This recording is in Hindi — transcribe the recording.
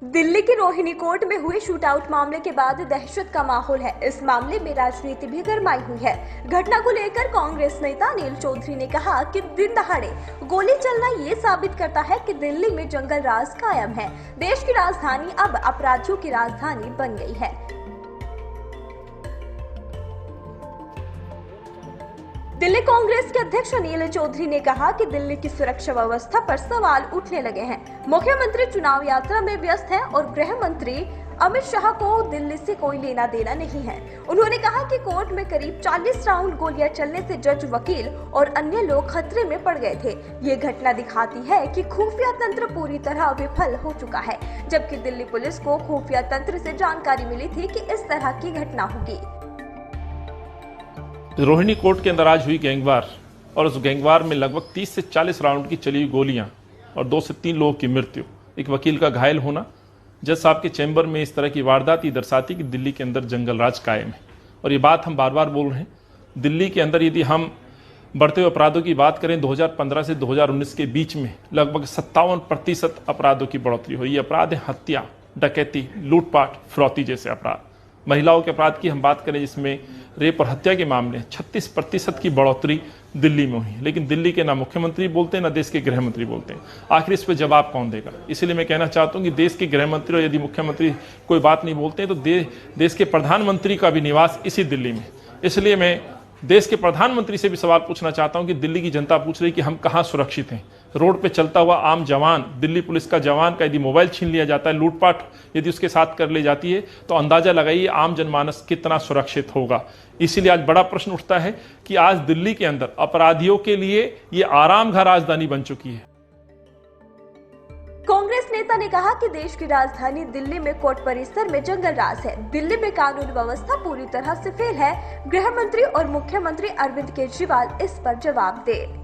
दिल्ली की रोहिणी कोर्ट में हुए शूटआउट मामले के बाद दहशत का माहौल है। इस मामले में राजनीति भी गरमाई हुई है। घटना को लेकर कांग्रेस नेता अनिल चौधरी ने कहा कि दिन दहाड़े गोली चलना ये साबित करता है कि दिल्ली में जंगल राज कायम है। देश की राजधानी अब अपराधियों की राजधानी बन गई है। दिल्ली कांग्रेस के अध्यक्ष अनिल चौधरी ने कहा कि दिल्ली की सुरक्षा व्यवस्था पर सवाल उठने लगे हैं। मुख्यमंत्री चुनाव यात्रा में व्यस्त हैं और गृह मंत्री अमित शाह को दिल्ली से कोई लेना देना नहीं है। उन्होंने कहा कि कोर्ट में करीब 40 राउंड गोलियां चलने से जज, वकील और अन्य लोग खतरे में पड़ गए थे। ये घटना दिखाती है कि खुफिया तंत्र पूरी तरह विफल हो चुका है, जबकि दिल्ली पुलिस को खुफिया तंत्र से जानकारी मिली थी कि इस तरह की घटना होगी। रोहिणी कोर्ट के अंदर आज हुई गैंगवार और उस गैंगवार में लगभग 30 से 40 राउंड की चली हुई गोलियां और 2 से 3 लोगों की मृत्यु, एक वकील का घायल होना, जज साहब के चैम्बर में इस तरह की वारदात दर्शाती कि दिल्ली के अंदर जंगल राज कायम है। और ये बात हम बार बार बोल रहे हैं, दिल्ली के अंदर यदि हम बढ़ते हुए अपराधों की बात करें 2015 से 2019 के बीच में लगभग 57% अपराधों की बढ़ोतरी हुई। ये अपराध है हत्या, डकैती, लूटपाट, फिरौती जैसे अपराध। महिलाओं के अपराध की हम बात करें जिसमें रेप और हत्या के मामले 36% की बढ़ोतरी दिल्ली में हुई है। लेकिन दिल्ली के ना मुख्यमंत्री बोलते हैं ना देश के गृह मंत्री बोलते हैं। आखिर इस पर जवाब कौन देगा? इसलिए मैं कहना चाहता हूं कि देश के गृह मंत्री और यदि मुख्यमंत्री कोई बात नहीं बोलते हैं तो देश के प्रधानमंत्री का भी निवास इसी दिल्ली में। इसलिए मैं देश के प्रधानमंत्री से भी सवाल पूछना चाहता हूं कि दिल्ली की जनता पूछ रही है कि हम कहां सुरक्षित हैं। रोड पे चलता हुआ आम जवान, दिल्ली पुलिस का जवान का यदि मोबाइल छीन लिया जाता है, लूटपाट यदि उसके साथ कर ली जाती है, तो अंदाजा लगाइए आम जनमानस कितना सुरक्षित होगा। इसीलिए आज बड़ा प्रश्न उठता है कि आज दिल्ली के अंदर अपराधियों के लिए ये आराम घर राजधानी बन चुकी है। कांग्रेस नेता ने कहा कि देश की राजधानी दिल्ली में कोर्ट परिसर में जंगल राज है। दिल्ली में कानून व्यवस्था पूरी तरह से फेल है। गृह मंत्री और मुख्यमंत्री अरविंद केजरीवाल इस पर जवाब दें।